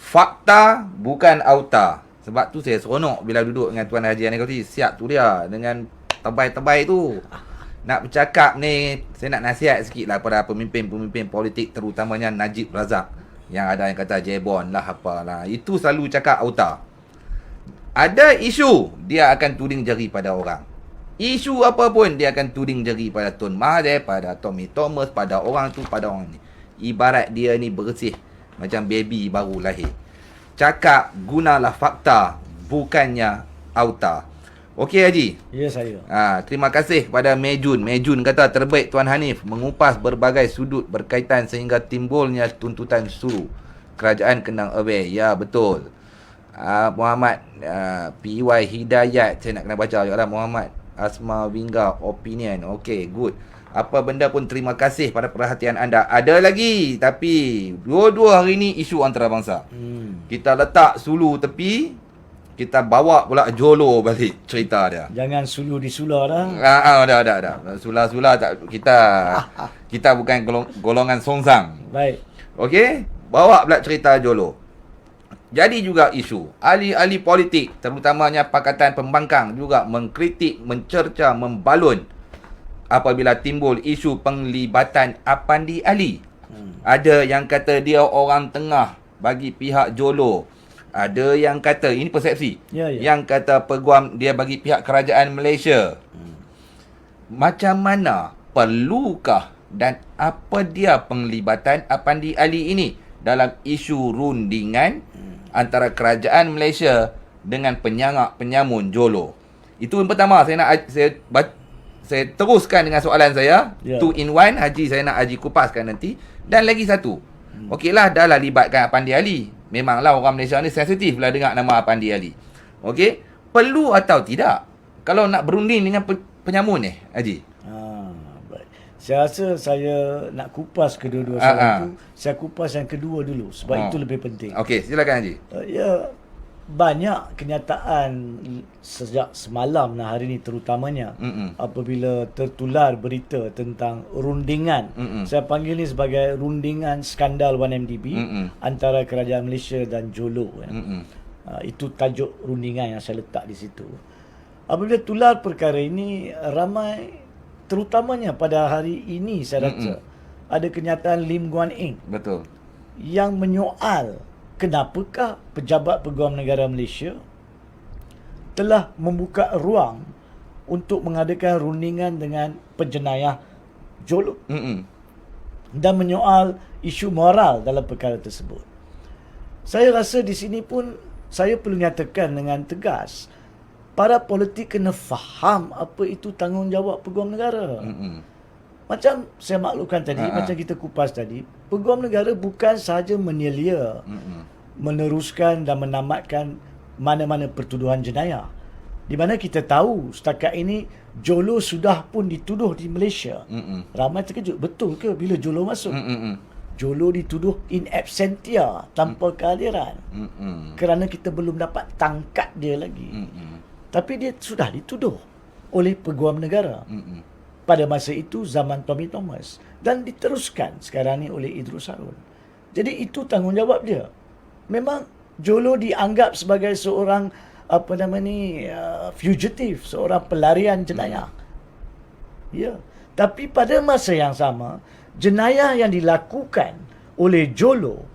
Fakta bukan auta. Sebab tu saya seronok bila duduk dengan Tuan Haji Anegoti. Siap tu dia dengan tebal-tebal tu. Nak bercakap ni, saya nak nasihat sikit lah pada pemimpin-pemimpin politik, terutamanya Najib Razak. Yang ada yang kata Jebon lah apalah. Itu selalu cakap auta. Ada isu, dia akan tuding jari pada orang. Isu apa pun, dia akan tuding jari pada Tun Mahathir, pada Tommy Thomas, pada orang tu, pada orang ni. Ibarat dia ni bersih macam baby baru lahir. Cakap gunalah fakta, bukannya auta. Okey Haji? Ya, saya. Terima kasih kepada Mejun. Mejun kata terbaik Tuan Hanif mengupas berbagai sudut berkaitan sehingga timbulnya tuntutan suruh. Kerajaan kena aware. Ya, betul. Muhammad PY Hidayat, saya nak kena baca juga lah. Muhammad Asma Wingga Opinion. Okey, good. Apa benda pun terima kasih pada perhatian anda. Ada lagi, tapi dua-dua hari ni isu antarabangsa. Kita letak Sulu tepi, kita bawa pula Jolo balik cerita dia. Jangan sulu disula dah. Dah. Sula-sula tak, kita bukan golongan songsang. Baik. Okey, bawa pula cerita Jolo. Jadi juga isu ahli-ahli politik, terutamanya Pakatan Pembangkang juga mengkritik, mencerca, membalun apabila timbul isu penglibatan Apandi Ali. Ada yang kata dia orang tengah bagi pihak Jolo. Ada yang kata, ini persepsi, yang kata peguam dia bagi pihak kerajaan Malaysia. Macam mana, perlukah dan apa dia penglibatan Apandi Ali ini dalam isu rundingan antara kerajaan Malaysia dengan penyangak penyamun Jolo? Itu yang pertama. Saya teruskan dengan soalan saya. 2 in 1. Haji, saya nak Haji kupaskan nanti. Dan lagi satu. Okeylah, dah lah libatkan Apandi Ali. Memanglah orang Malaysia ni sensitif lah dengar nama Apandi Ali. Okey, perlu atau tidak kalau nak berunding dengan penyamun ni, Haji? Baik. Saya rasa saya nak kupas kedua-dua soalan tu. Saya kupas yang kedua dulu sebab itu lebih penting. Okey, silakan Haji. Ya, banyak kenyataan sejak semalam dan hari ini terutamanya apabila tertular berita tentang rundingan. Saya panggil ni sebagai rundingan skandal 1MDB antara kerajaan Malaysia dan Jolo. Itu tajuk rundingan yang saya letak di situ. Apabila tular perkara ini, ramai, terutamanya pada hari ini saya rasa ada kenyataan Lim Guan Eng. Betul. Yang menyoal kenapakah Pejabat Peguam Negara Malaysia telah membuka ruang untuk mengadakan rundingan dengan penjenayah Jolo dan menyoal isu moral dalam perkara tersebut. Saya rasa di sini pun saya perlu nyatakan dengan tegas, para politik kena faham apa itu tanggungjawab Peguam Negara. Macam saya maklumkan tadi, macam kita kupas tadi, Peguam Negara bukan sahaja menyelia, meneruskan dan menamatkan mana-mana pertuduhan jenayah. Di mana kita tahu setakat ini Jolo sudah pun dituduh di Malaysia. Ramai terkejut, betul ke bila Jolo masuk? Jolo dituduh in absentia, tanpa kehadiran. Kerana kita belum dapat tangkap dia lagi. Tapi dia sudah dituduh oleh Peguam Negara. Pada masa itu zaman Tommy Thomas, dan diteruskan sekarang ni oleh Idrus Harun. Jadi itu tanggungjawab dia. Memang Jolo dianggap sebagai seorang fugitif, seorang pelarian jenayah. Ya. Tapi pada masa yang sama, jenayah yang dilakukan oleh Jolo,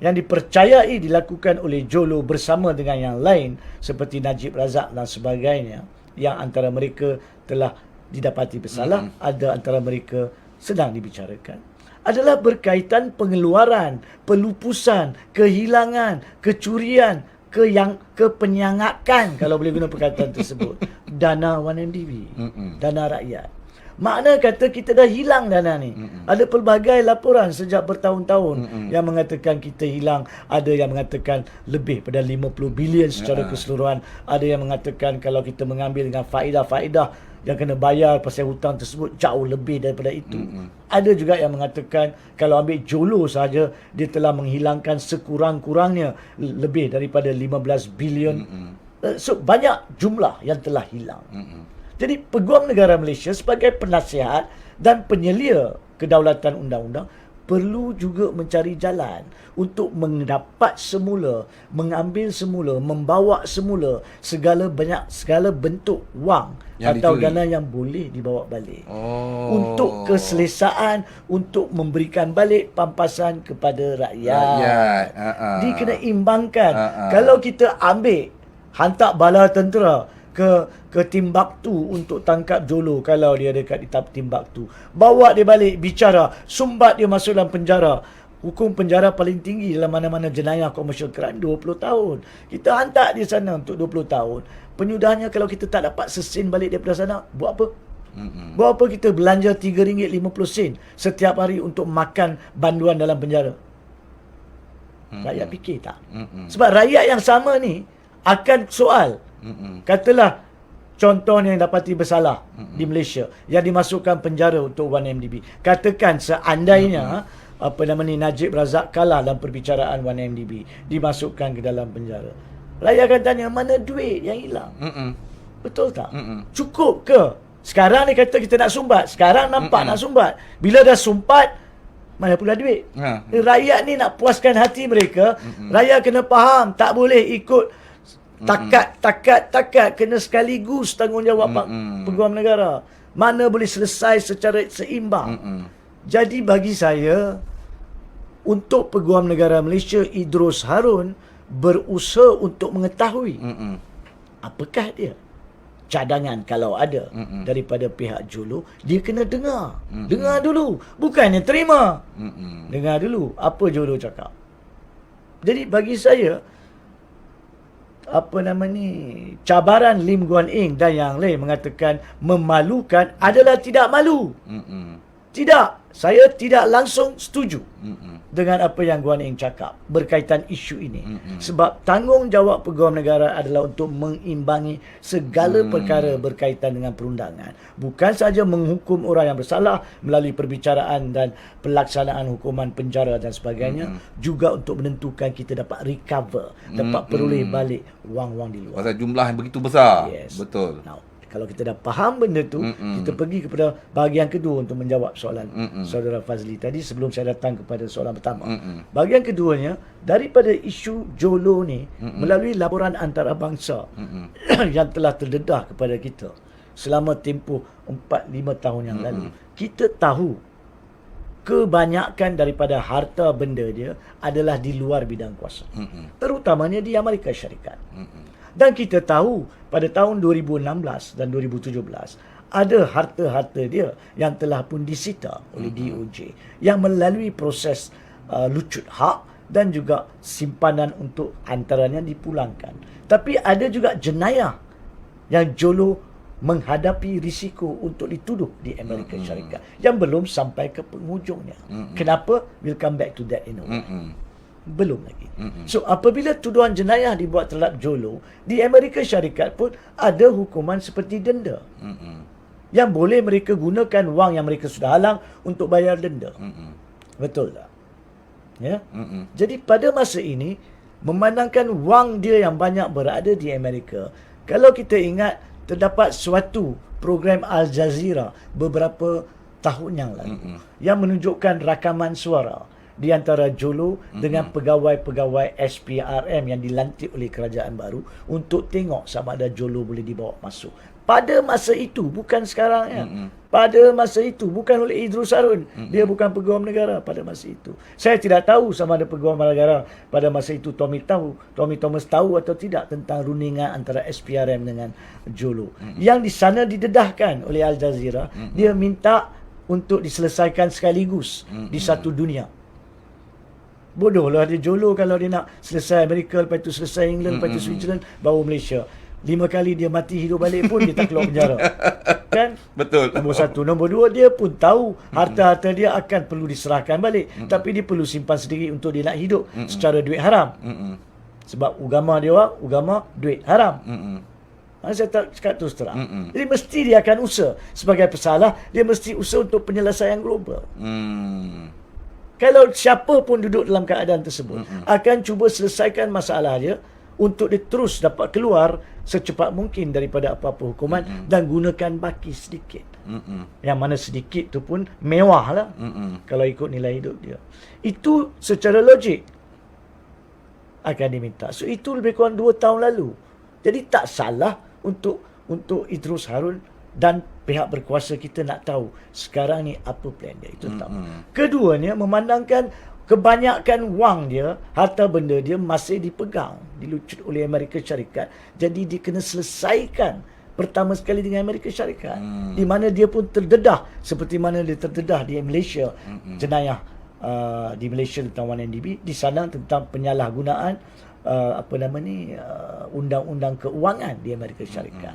yang dipercayai dilakukan oleh Jolo bersama dengan yang lain seperti Najib Razak dan sebagainya, yang antara mereka telah didapati bersalah, ada antara mereka sedang dibicarakan, adalah berkaitan pengeluaran, pelupusan, kehilangan, kecurian, kepenyangakan, kalau boleh guna perkataan tersebut, dana 1MDB, dana rakyat. Makna kata kita dah hilang dana ni. Ada pelbagai laporan sejak bertahun-tahun yang mengatakan kita hilang. Ada yang mengatakan lebih pada 50 bilion secara keseluruhan. Ada yang mengatakan kalau kita mengambil dengan faedah-faedah yang kena bayar pasal hutang tersebut jauh lebih daripada itu. Ada juga yang mengatakan kalau ambil Jolo saja dia telah menghilangkan sekurang-kurangnya lebih daripada 15 bilion. So banyak jumlah yang telah hilang. Jadi Peguam Negara Malaysia sebagai penasihat dan penyelia kedaulatan undang-undang perlu juga mencari jalan untuk mendapat semula, mengambil semula, membawa semula segala bentuk wang yang atau dicuri, dana yang boleh dibawa balik. Oh. Untuk keselesaan, untuk memberikan balik pampasan kepada rakyat. Dia kena imbangkan. Kalau kita ambil, hantar bala tentera ke Timbuktu untuk tangkap Jolo kalau dia dekat di Timbuktu. Bawa dia balik, bicara, sumbat dia masuk dalam penjara. Hukum penjara paling tinggi dalam mana-mana jenayah komersial keran 20 tahun. Kita hantar dia sana untuk 20 tahun. Penyudahnya kalau kita tak dapat sesin balik daripada sana, buat apa? Buat apa kita belanja RM3.50 setiap hari untuk makan banduan dalam penjara? Rakyat fikir tak? Sebab rakyat yang sama ni akan soal. Katalah contohnya yang dapati bersalah di Malaysia yang dimasukkan penjara untuk 1MDB. Katakan seandainya Najib Razak kalah dalam perbicaraan 1MDB, dimasukkan ke dalam penjara. Rakyat akan tanya, mana duit yang hilang? Betul tak? Cukup ke? Sekarang dia kata kita nak sumbat. Sekarang nampak nak sumbat. Bila dah sumpat, mana pula duit? Rakyat ni nak puaskan hati mereka. Rakyat kena faham, tak boleh ikut takat kena sekaligus tanggungjawab peguam negara. Mana boleh selesai secara seimbang. Jadi bagi saya, untuk Peguam Negara Malaysia Idrus Harun berusaha untuk mengetahui apakah dia cadangan kalau ada daripada pihak Jolo. Dia kena dengar. Dengar dulu, bukannya terima. Dengar dulu apa Jolo cakap. Jadi bagi saya, cabaran Lim Guan Eng dan yang lain mengatakan memalukan adalah tidak malu. Tidak, saya tidak langsung setuju dengan apa yang Guan Eng cakap berkaitan isu ini. Sebab tanggungjawab Peguam Negara adalah untuk mengimbangi segala perkara berkaitan dengan perundangan. Bukan saja menghukum orang yang bersalah melalui perbicaraan dan pelaksanaan hukuman penjara dan sebagainya, juga untuk menentukan kita dapat recover, dapat peroleh balik wang-wang di luar. Pasal jumlah yang begitu besar. Yes. Betul. Now, kalau kita dah faham benda tu, kita pergi kepada bahagian kedua untuk menjawab soalan Saudara Fazli tadi sebelum saya datang kepada soalan pertama. Bahagian keduanya, daripada isu Jolo ni, melalui laporan antarabangsa yang telah terdedah kepada kita selama tempoh 4-5 tahun yang lalu, kita tahu kebanyakan daripada harta benda dia adalah di luar bidang kuasa. Terutamanya di Amerika Syarikat. Dan kita tahu pada tahun 2016 dan 2017 ada harta-harta dia yang telah pun disita oleh DOJ yang melalui proses lucut hak dan juga simpanan untuk antaranya dipulangkan. Tapi ada juga jenayah yang Jolo menghadapi risiko untuk dituduh di Amerika Syarikat yang belum sampai ke penghujungnya. Kenapa? We'll come back to that in a while. Belum lagi. So apabila tuduhan jenayah dibuat terhadap Jolo, di Amerika Syarikat pun ada hukuman seperti denda. Yang boleh mereka gunakan wang yang mereka sudah halang untuk bayar denda. Betul tak? Ya. Jadi pada masa ini, memandangkan wang dia yang banyak berada di Amerika, kalau kita ingat terdapat suatu program Al Jazeera beberapa tahun yang lalu yang menunjukkan rakaman suara di antara Jolo dengan pegawai-pegawai SPRM yang dilantik oleh kerajaan baru untuk tengok sama ada Jolo boleh dibawa masuk. Pada masa itu, bukan sekarang ya. Pada masa itu, bukan oleh Idrus Harun. Dia bukan Peguam Negara pada masa itu. Saya tidak tahu sama ada Peguam Negara pada masa itu Tommy Thomas tahu atau tidak tentang rundingan antara SPRM dengan Jolo. Yang di sana didedahkan oleh Al Jazeera, dia minta untuk diselesaikan sekaligus di satu dunia. Bodoh lah dia Jolo kalau dia nak selesai Amerika, lepas itu selesai England, lepas itu Switzerland, baru Malaysia. 5 kali dia mati hidup balik pun dia tak keluar penjara. Kan? Betul. Nombor 1. Nombor 2, dia pun tahu harta-harta dia akan perlu diserahkan balik. Tapi dia perlu simpan sendiri untuk dia nak hidup secara duit haram. Sebab agama dia duit haram. Saya tak cakap terus terang. Jadi mesti dia akan usaha. Sebagai pesalah, dia mesti usaha untuk penyelesaian global. Kalau siapa pun duduk dalam keadaan tersebut akan cuba selesaikan masalah dia untuk dia terus dapat keluar secepat mungkin daripada apa-apa hukuman dan gunakan baki sedikit. Yang mana sedikit tu pun mewah lah kalau ikut nilai hidup dia. Itu secara logik akan diminta. So itu lebih kurang 2 tahun lalu. Jadi tak salah untuk Idrus Harun dan pihak berkuasa kita nak tahu sekarang ni apa plan dia. Itu pertama. Keduanya, memandangkan kebanyakan wang dia, harta benda dia masih dipegang, dilucut oleh Amerika Syarikat. Jadi dia kena selesaikan pertama sekali dengan Amerika Syarikat. Di mana dia pun terdedah seperti mana dia terdedah di Malaysia. Jenayah di Malaysia tentang 1MDB, di sana tentang penyalahgunaan undang-undang keuangan di Amerika Syarikat.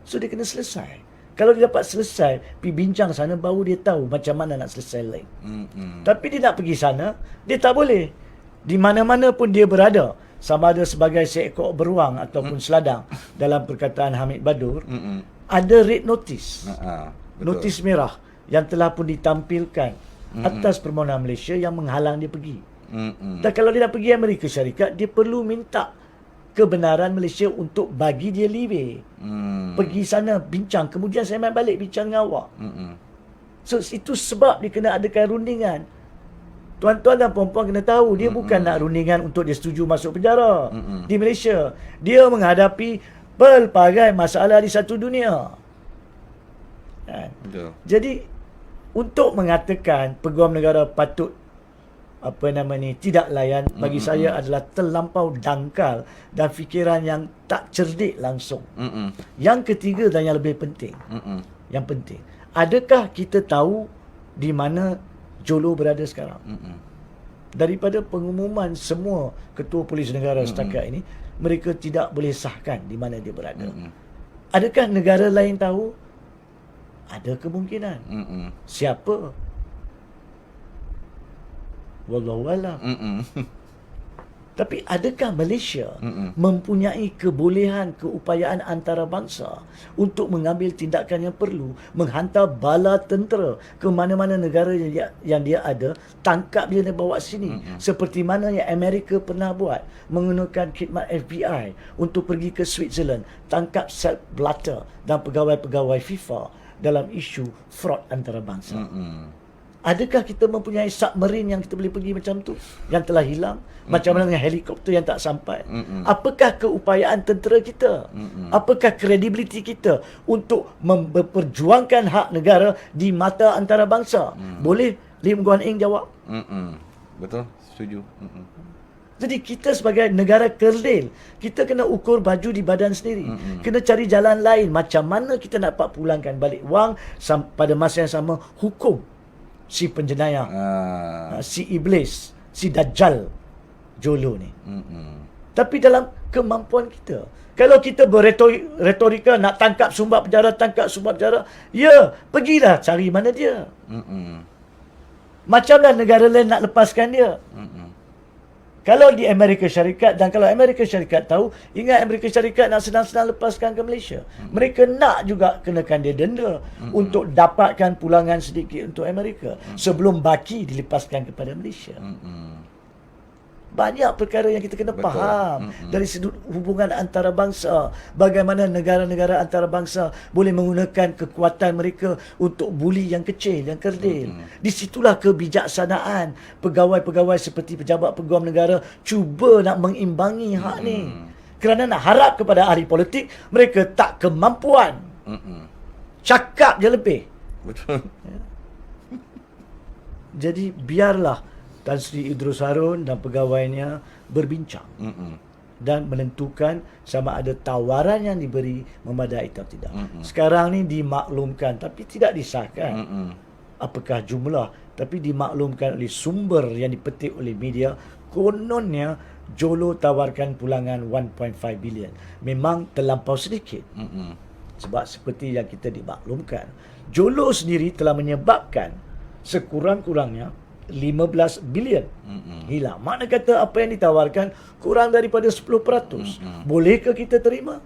So dia kena selesai. Kalau dia dapat selesai, pergi bincang sana, baru dia tahu macam mana nak selesai lain. Tapi dia nak pergi sana, dia tak boleh. Di mana-mana pun dia berada, sama ada sebagai seekor beruang ataupun seladang, dalam perkataan Hamid Badur, ada red notice. Notis merah yang telah pun ditampilkan atas permohonan Malaysia yang menghalang dia pergi. Dan kalau dia nak pergi Amerika Syarikat, dia perlu minta kebenaran Malaysia untuk bagi dia leeway. Pergi sana bincang, kemudian saya main balik bincang dengan awak. So itu sebab dia kena adakan rundingan. Tuan-tuan dan puan-puan kena tahu, dia bukan nak rundingan untuk dia setuju masuk penjara di Malaysia. Dia menghadapi pelbagai masalah di satu dunia. Jadi untuk mengatakan peguam negara patut tidak layan, bagi saya adalah terlampau dangkal dan fikiran yang tak cerdik langsung. Yang ketiga dan yang lebih penting, yang penting, adakah kita tahu di mana Jolo berada sekarang? Daripada pengumuman semua ketua polis negara setakat ini, mereka tidak boleh sahkan di mana dia berada. Adakah negara lain tahu? Ada kemungkinan. Siapa? Wallahualam. Tapi adakah Malaysia mempunyai kebolehan, keupayaan antarabangsa untuk mengambil tindakan yang perlu, menghantar bala tentera ke mana-mana negara yang dia ada, tangkap dia dan bawa sini, seperti mana yang Amerika pernah buat, menggunakan khidmat FBI untuk pergi ke Switzerland, tangkap Sepp Blatter dan pegawai-pegawai FIFA dalam isu fraud antarabangsa. Adakah kita mempunyai submarine yang kita boleh pergi macam tu, yang telah hilang? Macam mana dengan helikopter yang tak sampai? Apakah keupayaan tentera kita? Apakah kredibiliti kita untuk memperjuangkan hak negara di mata antarabangsa? Boleh Lim Guan Eng jawab? Betul, setuju. Jadi kita sebagai negara kerdil, kita kena ukur baju di badan sendiri. Kena cari jalan lain. Macam mana kita nak pulangkan balik wang, pada masa yang sama hukum si penjenayah, si iblis, si dajjal Jolo ni. Tapi dalam kemampuan kita, kalau kita berretorika nak tangkap sumbat penjara, ya, pergilah cari mana dia. Macamlah negara lain nak lepaskan dia. Kalau di Amerika Syarikat, dan kalau Amerika Syarikat tahu, ingat Amerika Syarikat nak senang-senang lepaskan ke Malaysia. Mereka nak juga kenakan dia denda untuk dapatkan pulangan sedikit untuk Amerika sebelum baki dilepaskan kepada Malaysia. Banyak perkara yang kita kena faham dari sudut hubungan antarabangsa. Bagaimana negara-negara antarabangsa boleh menggunakan kekuatan mereka untuk buli yang kecil, yang kerdil. Di situlah kebijaksanaan pegawai-pegawai seperti pejabat peguam negara cuba nak mengimbangi hak ni. Kerana nak harap kepada ahli politik, mereka tak kemampuan. Cakap je lebih. Betul. Jadi biarlah Tan Sri Idrus Harun dan pegawainya berbincang dan menentukan sama ada tawaran yang diberi memadai atau tidak. Sekarang ni dimaklumkan tapi tidak disahkan apakah jumlah, tapi dimaklumkan oleh sumber yang dipetik oleh media, kononnya Jolo tawarkan pulangan 1.5 bilion. Memang terlampau sedikit. Sebab seperti yang kita dimaklumkan, Jolo sendiri telah menyebabkan sekurang-kurangnya 15 bilion hilang. Makna kata apa yang ditawarkan kurang daripada 10%. Bolehkah kita terima?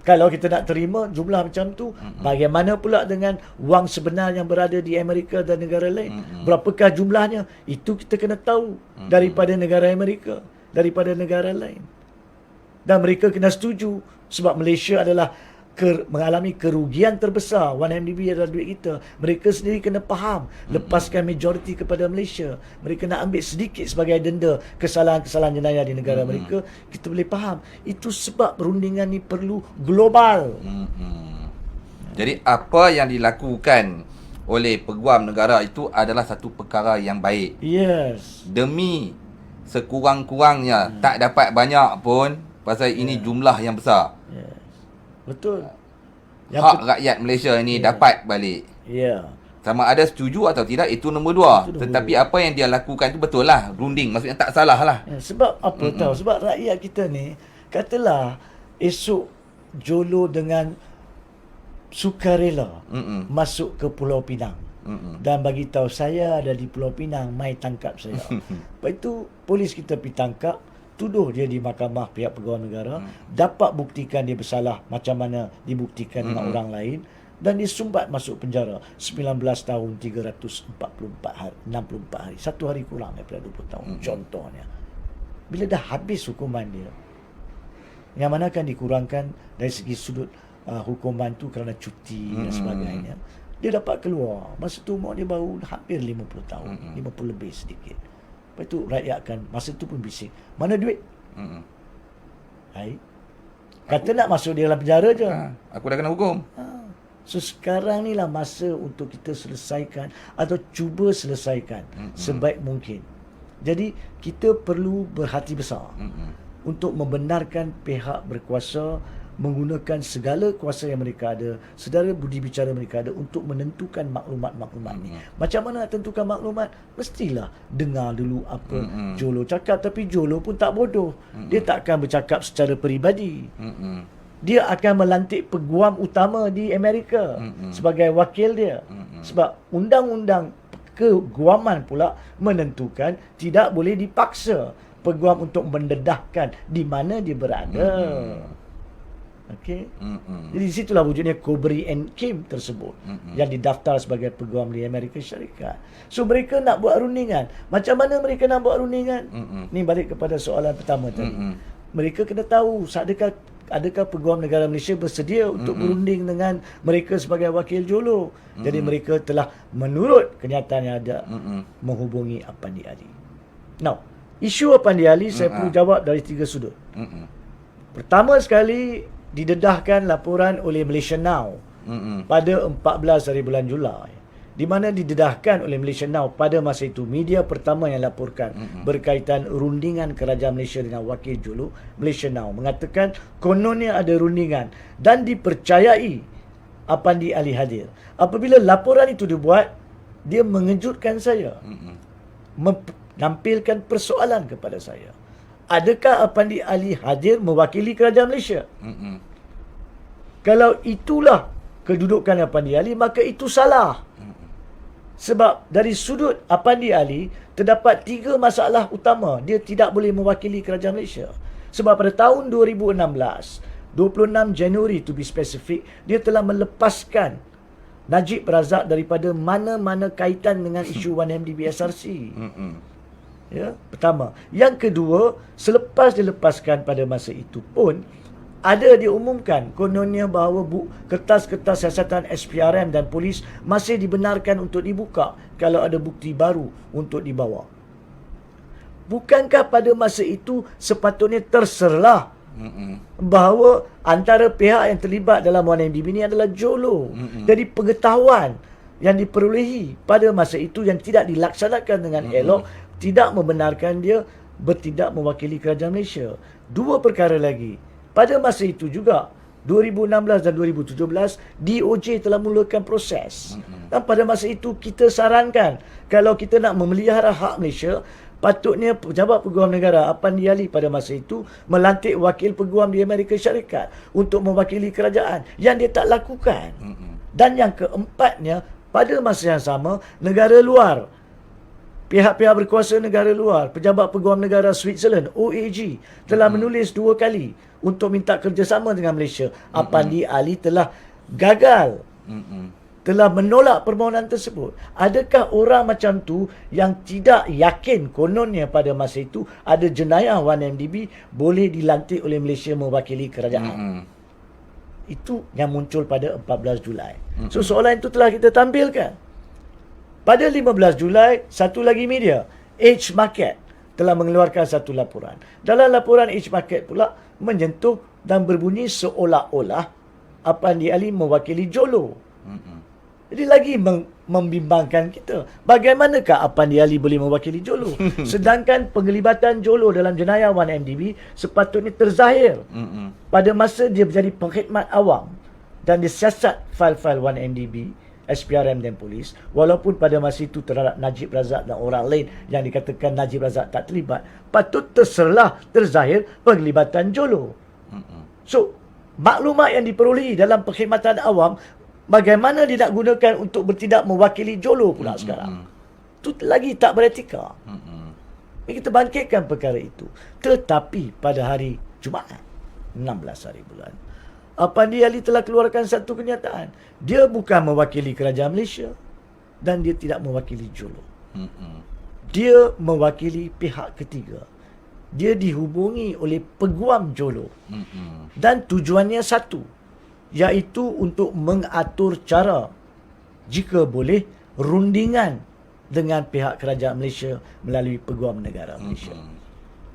Kalau kita nak terima jumlah macam tu, bagaimana pula dengan wang sebenar yang berada di Amerika dan negara lain? Berapakah jumlahnya? Itu kita kena tahu daripada negara Amerika. daripada negara lain. Dan mereka kena setuju sebab Malaysia adalah mengalami kerugian terbesar. 1MDB adalah duit kita. Mereka sendiri kena faham, lepaskan majoriti kepada Malaysia. Mereka nak ambil sedikit sebagai denda kesalahan-kesalahan jenayah di negara mereka. Kita boleh faham. Itu sebab perundingan ni perlu global. Jadi apa yang dilakukan oleh peguam negara itu adalah satu perkara yang baik. Yes. Demi sekurang-kurangnya tak dapat banyak pun pasal ini jumlah yang besar. Yes. Betul. Hak rakyat Malaysia ini dapat balik. Ya. Sama ada setuju atau tidak, itu nombor dua. Tetapi apa yang dia lakukan itu betul lah. Runding. Maksudnya tak salah lah. Ya, sebab apa tahu? Sebab rakyat kita ni, katalah esok Jolo dengan sukarela masuk ke Pulau Pinang. Dan bagi tahu saya ada di Pulau Pinang, mai tangkap saya. Lepas itu polis kita pergi tangkap, tuduh dia di mahkamah pihak peguam negara, dapat buktikan dia bersalah macam mana dibuktikan dengan orang lain, dan disumbat masuk penjara 19 tahun 364 hari, 64 hari, 1 hari kurang daripada 20 tahun. Contohnya, bila dah habis hukuman dia, yang mana akan dikurangkan dari segi sudut hukuman tu kerana cuti dan sebagainya, dia dapat keluar. Masa tu umur dia baru hampir 50 tahun, 50 lebih sedikit. Lepas tu rakyat akan masa tu pun bising, mana duit? Hai, kata nak masuk dia dalam penjara je. Aku dah kena hukum. So sekarang ni lah masa untuk kita selesaikan atau cuba selesaikan sebaik mungkin. Jadi kita perlu berhati besar untuk membenarkan pihak berkuasa menggunakan segala kuasa yang mereka ada, sedara budi bicara mereka ada untuk menentukan maklumat-maklumat ni. Macam mana nak tentukan maklumat? Mestilah dengar dulu apa Jolo cakap. Tapi Jolo pun tak bodoh. Dia takkan bercakap secara peribadi. Dia akan melantik peguam utama di Amerika sebagai wakil dia. Sebab undang-undang keguaman pula menentukan tidak boleh dipaksa peguam untuk mendedahkan di mana dia berada. Okey. Jadi di situlah wujudnya Kobri and Kim tersebut yang didaftar sebagai peguam di Amerika Syarikat. So mereka nak buat rundingan. Macam mana mereka nak buat rundingan? Ni balik kepada soalan pertama tadi. Mereka kena tahu adakah peguam negara Malaysia bersedia untuk berunding dengan mereka sebagai wakil Jolo. Jadi mereka telah menurut kenyataan yang ada menghubungi Apandi Ali. Now, isu Apandi Ali saya perlu jawab dari 3 sudut. Pertama sekali, didedahkan laporan oleh Malaysia Now pada 14 hari bulan Julai, di mana didedahkan oleh Malaysia Now pada masa itu media pertama yang laporkan berkaitan rundingan kerajaan Malaysia dengan wakil Jolo. Malaysia Now mengatakan kononnya ada rundingan dan dipercayai Apandi Ali hadir. Apabila laporan itu dibuat, dia mengejutkan saya, menampilkan persoalan kepada saya. Adakah Apandi Ali hadir mewakili kerajaan Malaysia? Kalau itulah kedudukan Apandi Ali, maka itu salah. Sebab dari sudut Apandi Ali, terdapat 3 masalah utama. Dia tidak boleh mewakili kerajaan Malaysia. Sebab pada tahun 2016, 26 Januari to be specific, dia telah melepaskan Najib Razak daripada mana-mana kaitan dengan isu 1MDB SRC. Ya, pertama. Yang kedua, selepas dilepaskan pada masa itu pun, ada diumumkan kononnya bahawa kertas-kertas siasatan SPRM dan polis masih dibenarkan untuk dibuka kalau ada bukti baru untuk dibawa. Bukankah pada masa itu sepatutnya terserlah bahawa antara pihak yang terlibat dalam 1MDB ini adalah Jolo. Jadi pengetahuan yang diperolehi pada masa itu yang tidak dilaksanakan dengan elok tidak membenarkan dia bertindak mewakili kerajaan Malaysia. 2 perkara lagi. Pada masa itu juga, 2016 dan 2017, DOJ telah mulakan proses. Dan pada masa itu, kita sarankan, kalau kita nak memelihara hak Malaysia, patutnya pejabat peguam negara Apandi Ali pada masa itu melantik wakil peguam di Amerika Syarikat untuk mewakili kerajaan, yang dia tak lakukan. Dan yang keempatnya, pada masa yang sama, negara luar, pihak-pihak berkuasa negara luar, pejabat peguam negara Switzerland, OAG, telah menulis 2 kali untuk minta kerjasama dengan Malaysia. Apandi Ali telah gagal telah menolak permohonan tersebut. Adakah orang macam tu yang tidak yakin kononnya pada masa itu ada jenayah 1MDB boleh dilantik oleh Malaysia mewakili kerajaan? Itu yang muncul pada 14 Julai. So soalan itu telah kita tampilkan. Pada 15 Julai, satu lagi media, Age Market, telah mengeluarkan satu laporan. Dalam laporan Age Market pula menyentuh dan berbunyi seolah-olah Apandi Ali mewakili Jolo. Jadi lagi membimbangkan kita. Bagaimanakah Apandi Ali boleh mewakili Jolo? Sedangkan penglibatan Jolo dalam jenayah 1MDB sepatutnya terzahir pada masa dia menjadi pengkhidmat awam dan disiasat fail-fail 1MDB, SPRM dan polis, walaupun pada masa itu terhadap Najib Razak dan orang lain yang dikatakan Najib Razak tak terlibat, patut terzahir penglibatan Jolo. So, maklumat yang diperolehi dalam perkhidmatan awam, bagaimana dia nak gunakan untuk bertindak mewakili Jolo pula sekarang? Itu lagi tak beretika. Kita bangkitkan perkara itu. Tetapi pada hari Jumaat, 16 hari bulan, Apandi Ali telah keluarkan satu kenyataan. Dia bukan mewakili kerajaan Malaysia dan dia tidak mewakili Jolo. Dia mewakili pihak ketiga. Dia dihubungi oleh peguam Jolo. Dan tujuannya satu, iaitu untuk mengatur cara, jika boleh, rundingan dengan pihak kerajaan Malaysia melalui Peguam Negara Malaysia.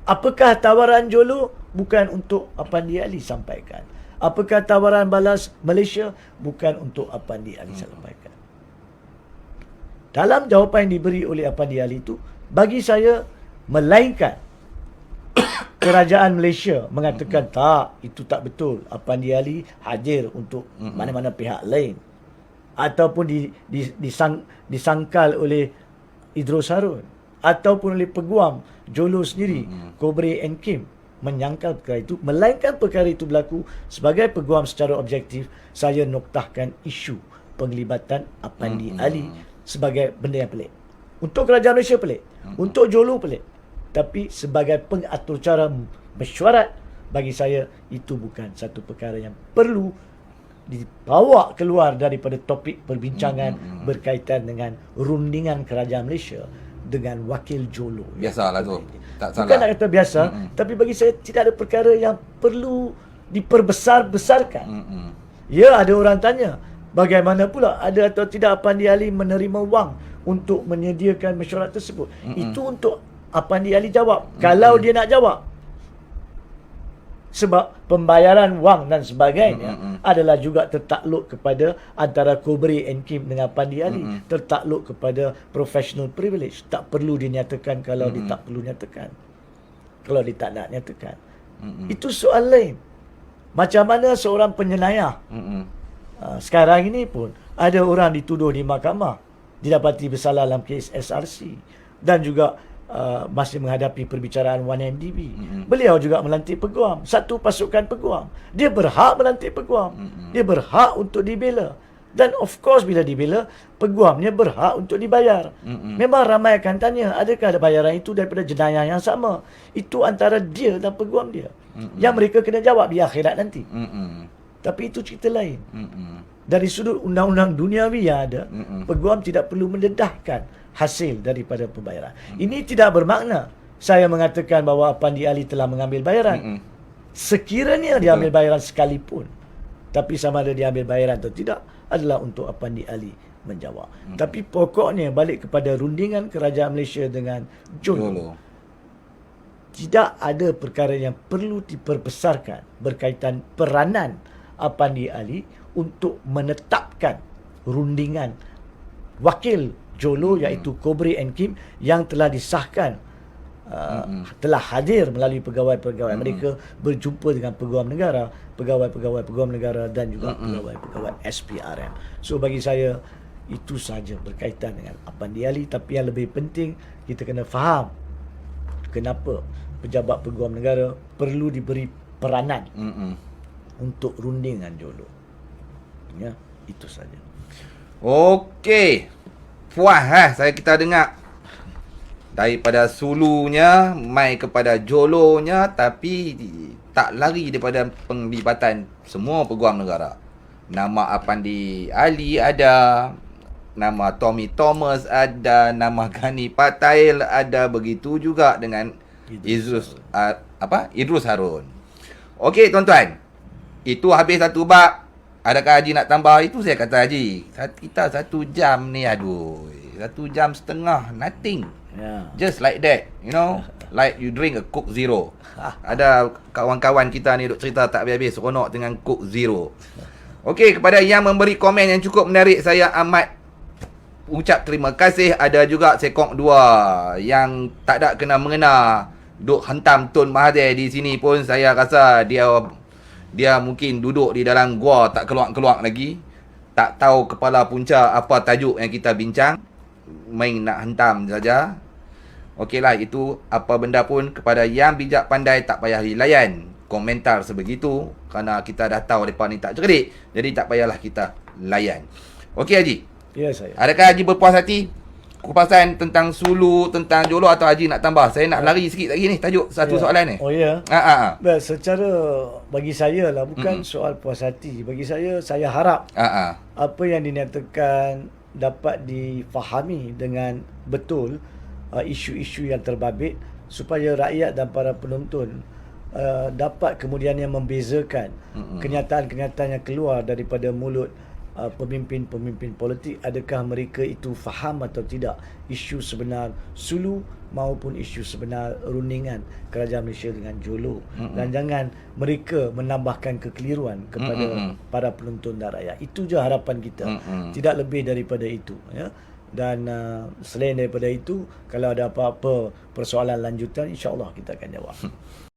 Apakah tawaran Jolo? Bukan untuk Apandi Ali sampaikan. Apakah tawaran balas Malaysia? Bukan untuk Apandi Ali sampaikan. Dalam jawapan yang diberi oleh Apandi Ali itu, bagi saya, melainkan kerajaan Malaysia mengatakan tak, itu tak betul, Apandi Ali hadir untuk mana-mana pihak lain, ataupun disangkal oleh Idrus Harun, ataupun oleh peguam Jolo sendiri, Kobre and Kim, menyangkal perkara itu. Melainkan perkara itu berlaku, sebagai peguam secara objektif, saya noktahkan isu penglibatan Apandi Ali sebagai benda yang pelik. Untuk kerajaan Malaysia pelik, untuk Jolo pelik. Tapi sebagai pengatur cara mesyuarat, bagi saya itu bukan satu perkara yang perlu dibawa keluar daripada topik perbincangan berkaitan dengan rundingan kerajaan Malaysia dengan wakil Jolo. Biasalah tu. Tak salah. Bukan nak kata biasa, tapi bagi saya tidak ada perkara yang perlu diperbesar-besarkan. Ya, ada orang tanya, bagaimana pula ada atau tidak Apandi Ali menerima wang untuk menyediakan mesyuarat tersebut? Itu untuk Apandi Ali jawab, kalau dia nak jawab. Sebab pembayaran wang dan sebagainya adalah juga tertakluk kepada antara Kobre and Kim dengan Apandi Ali. Tertakluk kepada professional privilege. Tak perlu dinyatakan kalau dia tak perlu nyatakan. Kalau dia tak nak nyatakan. Itu soal lain. Macam mana seorang penjenayah sekarang ini pun ada orang dituduh di mahkamah, didapati bersalah dalam kes SRC, dan juga masih menghadapi perbicaraan 1MDB. Beliau juga melantik peguam, satu pasukan peguam. Dia berhak melantik peguam. Dia berhak untuk dibela. Dan of course bila dibela, peguamnya berhak untuk dibayar. Memang ramai akan tanya, adakah bayaran itu daripada jenayah yang sama? Itu antara dia dan peguam dia. Yang mereka kena jawab di akhirat nanti. Tapi itu cerita lain. Dari sudut undang-undang duniawi yang ada, peguam tidak perlu mendedahkan hasil daripada pembayaran. Ini tidak bermakna saya mengatakan bahawa Apandi Ali telah mengambil bayaran. Sekiranya dia ambil bayaran sekalipun, tapi sama ada dia ambil bayaran atau tidak adalah untuk Apandi Ali menjawab. Tapi pokoknya balik kepada rundingan kerajaan Malaysia dengan Jolo. Tidak ada perkara yang perlu diperbesarkan berkaitan peranan Apandi Ali untuk menetapkan rundingan wakil Jolo, iaitu Kobre and Kim, yang telah disahkan, telah hadir melalui pegawai-pegawai mereka, berjumpa dengan peguam negara, pegawai-pegawai peguam negara dan juga pegawai-pegawai SPRM. So bagi saya itu sahaja berkaitan dengan Apandi Ali. Tapi yang lebih penting, kita kena faham kenapa pejabat peguam negara perlu diberi peranan untuk rundingan Jolo. Ya, itu saja. Okey. Puas kita dengar daripada sulunya mai kepada Jolonya, tapi tak lari daripada penglibatan semua peguam negara. Nama Apandi Ali ada, nama Tommy Thomas ada, nama Ghani Patail ada, begitu juga dengan Idrus Harun. Okey tuan-tuan. Itu habis satu bab. Adakah Haji nak tambah? Itu saya kata Haji. Kita 1 jam ni, aduh. 1 jam setengah, nothing. Ya. Just like that, you know. Like you drink a Coke Zero. Ada kawan-kawan kita ni duk cerita tak habis-habis seronok dengan Coke Zero. Okey, kepada yang memberi komen yang cukup menarik, saya amat ucap terima kasih. Ada juga sekok 2 yang tak ada kena mengena duk hentam Tun Mahathir di sini pun. Saya rasa dia mungkin duduk di dalam gua tak keluar-keluar lagi. Tak tahu kepala punca apa tajuk yang kita bincang. Main nak hentam saja. Okeylah, itu apa benda pun kepada yang bijak pandai tak payah dilayan komentar sebegitu, kerana kita dah tahu mereka ni tak cerdik. Jadi tak payahlah kita layan. Okey Haji. Ya saya. Adakah Haji berpuas hati kupasan tentang Sulu, tentang Jolo, atau Haji nak tambah? Saya nak lari sikit lagi ni tajuk satu soalan ni. Oh ya. Baik, secara bagi saya lah bukan soal puas hati. Bagi saya harap apa yang dinyatakan dapat difahami dengan betul isu-isu yang terbabit, supaya rakyat dan para penonton dapat kemudian yang membezakan kenyataan-kenyataan yang keluar daripada mulut pemimpin-pemimpin politik. Adakah mereka itu faham atau tidak isu sebenar Sulu maupun isu sebenar rundingan kerajaan Malaysia dengan Jolo. Dan jangan mereka menambahkan kekeliruan kepada para penonton dan rakyat. Itu je harapan kita. Tidak lebih daripada itu, ya. Dan selain daripada itu, kalau ada apa-apa persoalan lanjutan, insya-Allah kita akan jawab.